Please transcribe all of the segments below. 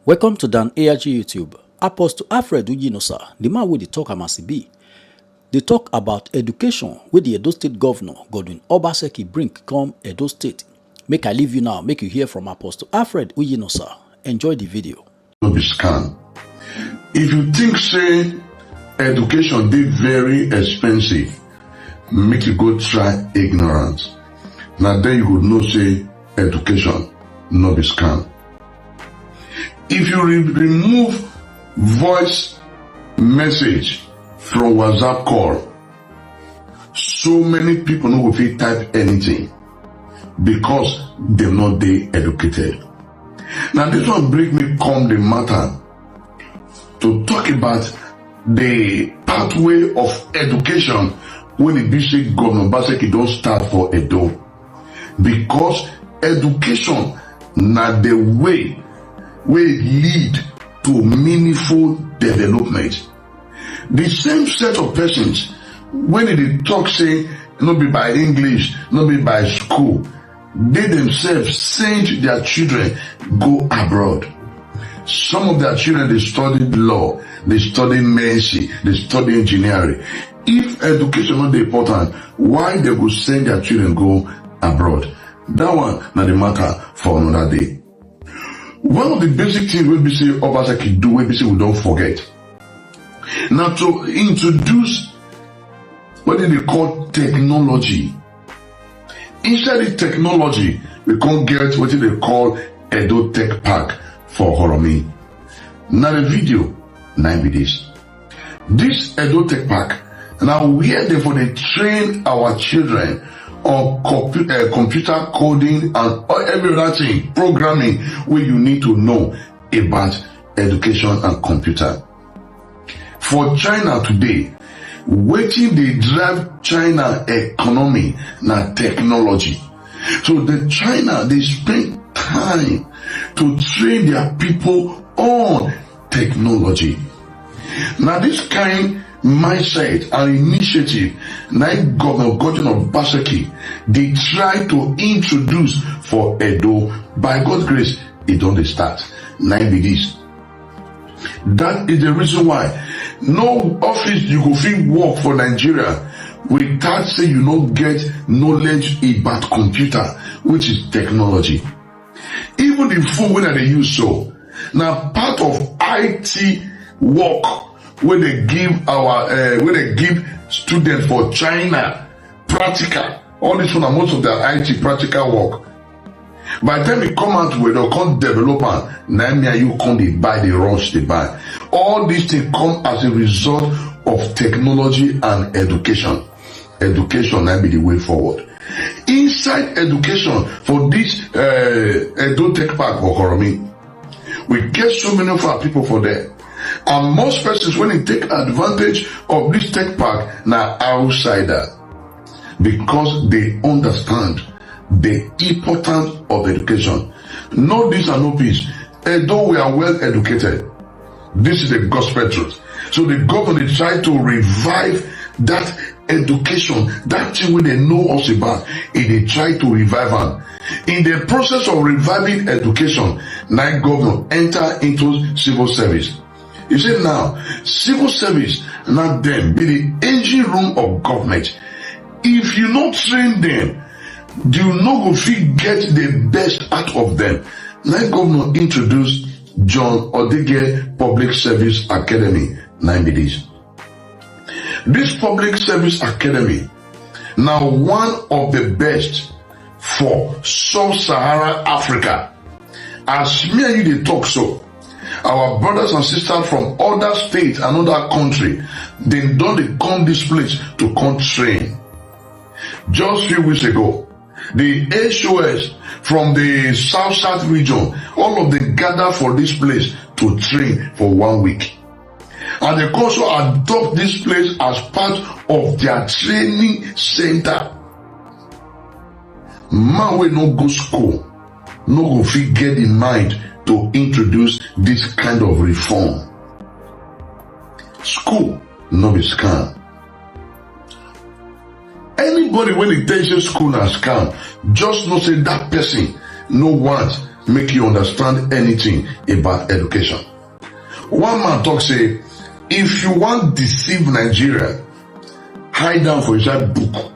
Welcome to Dan ARG YouTube. Apostle Alfred Ujinosa, the man with the talk Amasibi. They talk about education with the Edo State Governor Godwin Obaseki bring come Edo State. Make I leave you now, make you hear from Apostle Alfred Ujinosa. Enjoy the video. No be scam. If you think say education dey very expensive, make you go try ignorance. Now then you would know say education no be scam. If you remove voice message from WhatsApp call, so many people no go fit type anything because they're not dey educated. Now this one bring me come the matter to talk about the pathway of education when the bishop governor Obaseki don't start for Edo, because education na the way lead to meaningful development. The same set of persons when they talk say not be by English, not be by school, they themselves send their children go abroad. Some of their children, they studied law, they studied medicine, they study engineering. If education not important, why they go send their children go abroad? That one not the matter for another day. One of the basic things we say Obaseki do, we say we don't forget. Now to introduce what they call technology. Inside the technology, we can't get what they call Edo Tech Park for Horomi. Now the video, 9 be this. This Edo Tech Park, now we are there for they train our children on computer coding and every other thing, programming, where you need to know about education and computer. For China today, waiting they drive China economy na technology. So the China, they spend time to train their people on technology. Now this kind mindset and initiative, like Governor Godwin Obaseki, they try to introduce for Edo. By God's grace, it don't start. Like this. That is the reason why no office you go fit work for Nigeria without say you don't get knowledge about computer, which is technology. Even the phone when they use so now part of IT work when they give students for China practical. All this one are most of their IT practical work. By the time they come out where they can't develop and now you can't they buy the rush they buy. All these things come as a result of technology and education. Education might be the way forward. Inside education for this Edo Tech Park or Horomi, we get so many of our people for there. And most persons when they take advantage of this tech park now outsider, because they understand the importance of education. No this and no peace. Although we are well educated, this is the gospel truth. So the government try to revive that education, that thing when they know us about, and they try to revive them. In the process of reviving education, now government enter into civil service. You see now, civil service, not them, be the engine room of government. If you not train them, you no go fit get the best out of them. Like governor introduced John Odige Public Service Academy, 9 days. This Public Service Academy, now one of the best for Sub-Saharan Africa. As me and you they talk so, our brothers and sisters from other states and other country, they don't come this place to come train. Just few weeks ago, the HOS from the South region, all of them gather for this place to train for 1 week. And they also adopt this place as part of their training center. Man will not go school, no go fit get in mind to introduce this kind of reform. School, no be scam. Anybody when they tell you school na scam, just know say that person no want make you understand anything about education. One man talk say, if you want deceive Nigeria, hide down for inside book.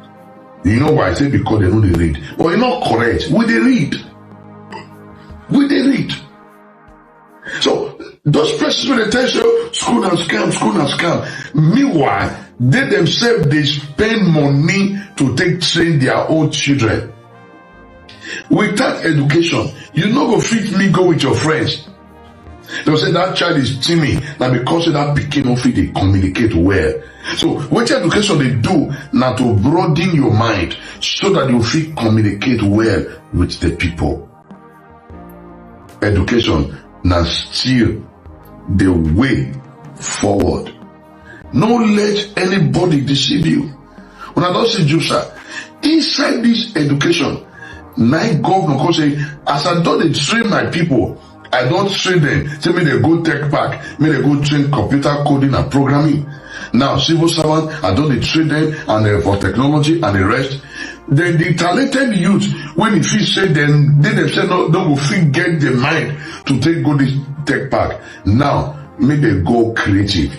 You know why I say? Because they know they read. But you're not correct. We they read. We they read. So those persons with the tell school and scam. Meanwhile, they themselves they spend money to take train their own children. Without education, you no go fit me go with your friends. They'll say that child is timid, now because that pikin no fit they communicate well. So what education they do now to broaden your mind so that you fit communicate well with the people. Education now still the way forward. No let anybody deceive you. When I don't see you, sir, inside this education, my governor can say, as I don't train my people, I don't train them. Say me they go tech park, me they go train computer coding and programming. Now civil servant, I don't train them and for technology and the rest. Then the talented youth, when if you say them, they themselves no go fit get the mind to take go this tech park. Now me they go creative.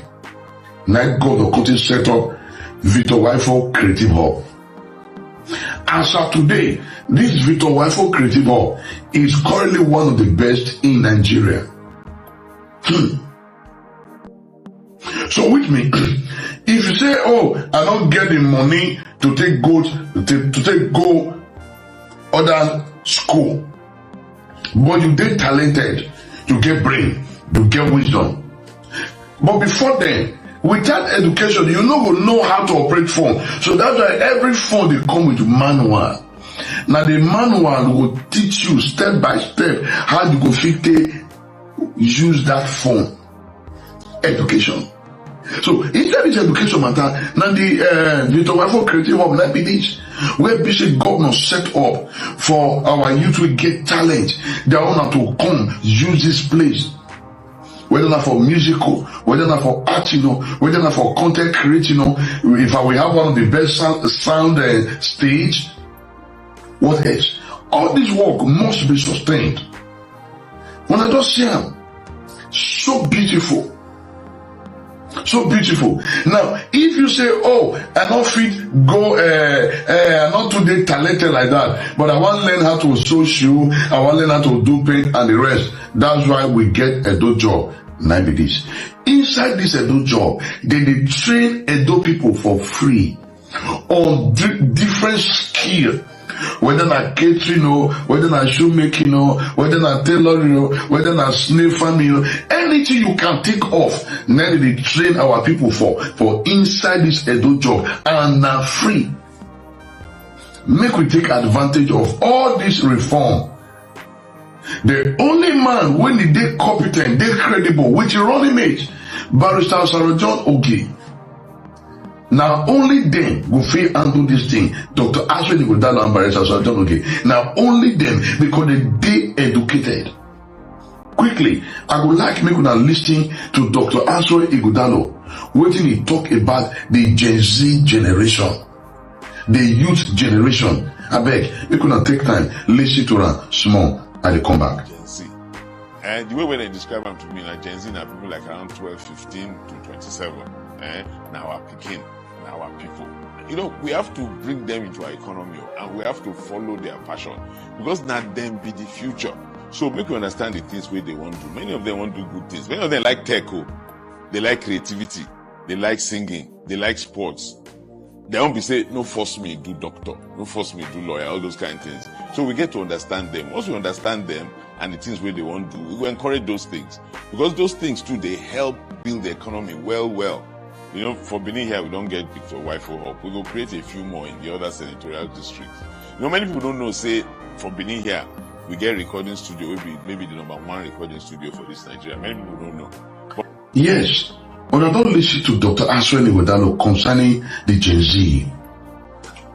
Now God continue set up Victor Wifo Creative Hub. As of today, this Victor Wifo Creative Hub is currently one of the best in Nigeria. So with me, if you say, oh, I don't get the money to take go other school, but you get talented, you get brain, you get wisdom. But before then, without education, you no go know how to operate phone. So that's why every phone they come with manual. Now the manual will teach you step by step how you go fit use that phone. Education. So inside this education matter, now the Tobacco Creative Hub like this, where basic government set up for our youth to get talent. They want to come use this place. Whether not for musical, whether not for art, whether not for content creating, if we have one of the best sound stage, what else? All this work must be sustained. When I just see them, so beautiful. So beautiful. Now, if you say, oh, I don't fit go, I'm not too talented like that, but I want to learn how to sew shoe, I want to learn how to do paint and the rest. That's why we get Edo job. Now be this. Inside this Edo job, they train Edo people for free on different skill. Whether not catering, whether not shoemaking, whether not tailoring, whether not snail farming, anything you can take off. Now they train our people for inside this Edo job and now free. Make we take advantage of all this reform. The only man when they competent, they credible, which is running mate, Barrister Sarah John Ogie. Now only them will feel handle this thing. Dr. Ashley Ighodalo and Barrister Sarah John Ogie. Now only them because they educated. Quickly, I would like me to listen to Dr. Ashley Ighodalo, waiting he talk about the Gen Z generation, the youth generation. I beg, we could take time, listen to her small. And they come back. Gen Z. And the way when they describe them to me, like Gen Z, are people like around 12, 15 to 27. Now our Pekin, now our people. We have to bring them into our economy and we have to follow their passion because now them be the future. So make you understand the things where they want to do. Many of them want to do good things. Many of them like tech, they like creativity, they like singing, they like sports. They won't be saying, no force me do doctor, no force me do lawyer, all those kind of things. So we get to understand them. Once we understand them and the things where they want to do, we will encourage those things. Because those things too, they help build the economy well. For Benin here, we don't get Victor Wifo Hub. We will create a few more in the other senatorial districts. Many people don't know, say, for Benin here, we get recording studio, maybe the number one recording studio for this Nigeria. Many people don't know. But yes. When I don't listen to Dr. Ashley Ighodalo concerning the Gen Z,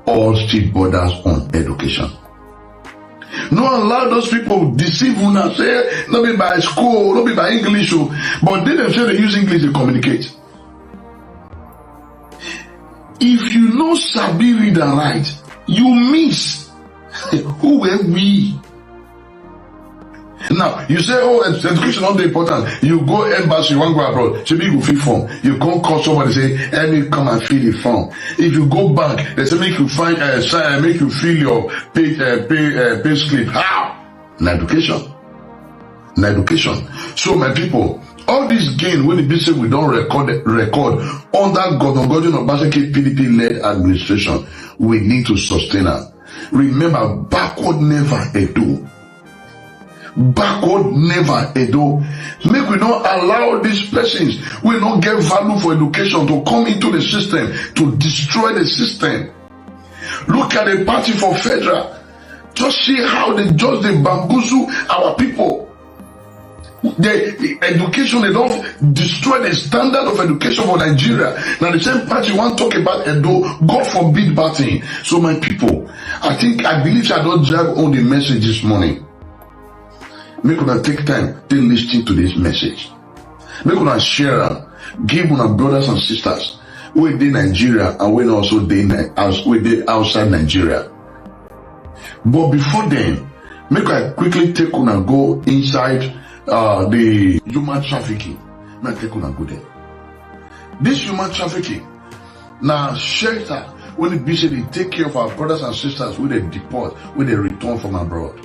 all street borders on education. No allow those people deceive you and say, not be by school, not be by English, but they themselves they use English to communicate. If you know sabi read and write, you miss. Who were we? Now, you say, oh, education not important. You go embassy, you want to go abroad. So you go fill form. You can't call somebody say, let me come and fill the form. If you go bank, they say make you find, make you fill your pay slip. How? Na education. Na education. So my people, all this gain when the business we don't record under Governor Obaseki PDP-led administration, we need to sustain it. Remember, backward never Edo. Backward never Edo. Make we not allow these persons we not get value for education to come into the system to destroy the system. Look at the party for federal. Just see how they bamboozle our people. The education, they don't destroy the standard of education for Nigeria. Now the same party want to talk about Edo, God forbid bad thing. So my people, I believe I don't drive on the message this morning. Make una take time to listen to this message. Make una share them. Give una brothers and sisters who in Nigeria and when also they outside Nigeria. But before then, make I quickly take una go inside the human trafficking. May I take una go there. This human trafficking, now shelter when it be said they take care of our brothers and sisters when they deport, when they return from abroad.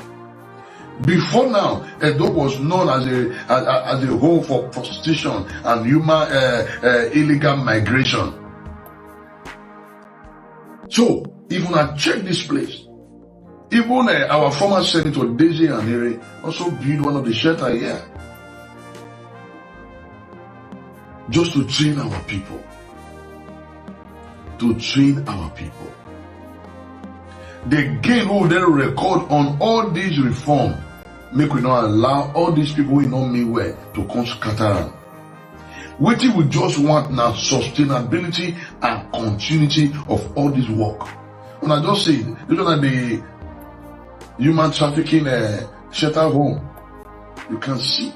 Before now, Edo was known as a home for prostitution and human illegal migration. So, if I check this place, even our former Senator Daisy Anere also built one of the shelter here, just to train our people. To train our people. The gain will then record on all these reforms. Make we not allow all these people we don't mean well to come scatter. What we just want now sustainability and continuity of all this work. When I just say, you know the human trafficking shelter home, you can see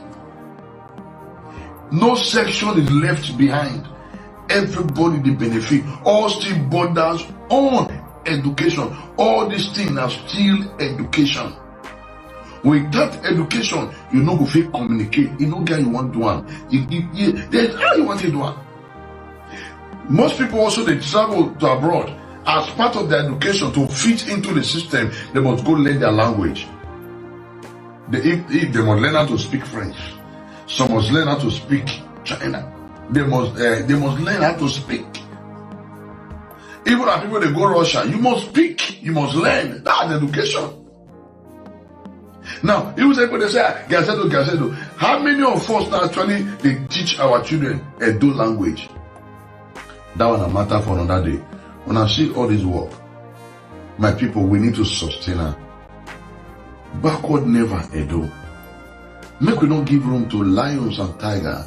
no section is left behind. Everybody they benefit. All still borders on education. All these things are still education. Without education, you know go fit communicate. You know you want to do one. There's how you want to do one. Most people also they travel to abroad as part of their education to fit into the system. They must go learn their language. If they must learn how to speak French, some must learn how to speak China. They must learn how to speak. Even as people they go Russia, you must speak, you must learn. That's education. Now, you say, they say, Gazedo. How many of us now actually they teach our children Edo language? That one a matter for another day. When I see all this work, my people, we need to sustain her. Backward never Edo. Make we not give room to lions and tigers.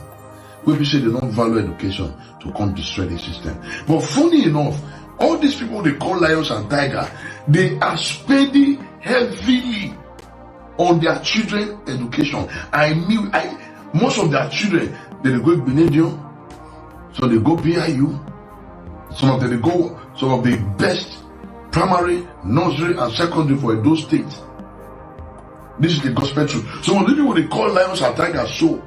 We be say they don't value education to come destroy the system. But funny enough, all these people they call lions and tigers, they are spending heavily on their children education. Most of their children they go Benedium, so they go BIU, some of the best primary, nursery and secondary for those states. This is the gospel truth. Some of the people they call lions and tigers, so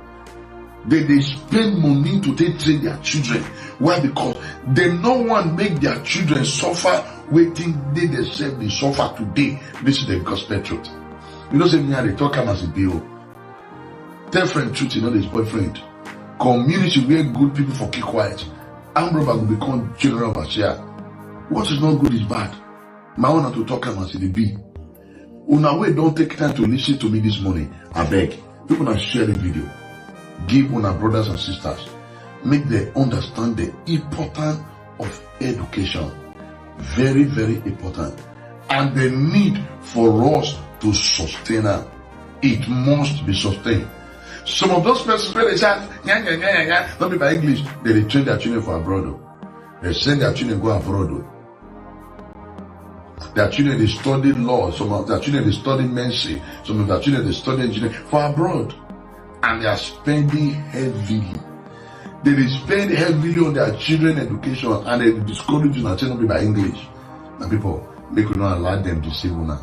they spend money to train their children. Why? Because they no one make their children suffer waiting they themselves they suffer today. This is the gospel truth. You know, say me and they talk as a bill. Tell friend truth, you know this boyfriend. Community where good people for keep quiet. Armed robber will become general overseer. What is not good is bad. My honor to talk as a be. Una way don't take time to listen to me this morning. I beg. People now share the video. Give una brothers and sisters. Make them understand the importance of education. Very, very important. And the need for us to sustain her. It must be sustained. Some of those persons where they say, not be by English, they train their children for abroad. They send their children go abroad. Their children they study law, some of their children they study medicine, some of their children they study engineering for abroad. And they are spending heavily. They spend heavily on their children education and they discourage you and say not be by English. And people, make we not allow them deceive us.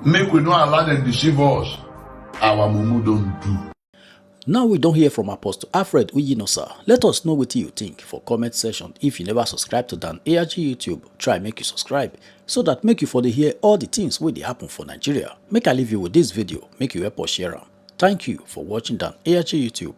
Make we not allow them deceive us. our mumu don't do. Now we don hear from Apostle Alfred Uyinosa. Let us know what you think for comment section. If you never subscribe to Dan ARG YouTube, try make you subscribe so that make you for dey hear all the things wey dey happen for Nigeria. Make I leave you with this video, make you help us share am. Thank you for watching Dan ARG YouTube.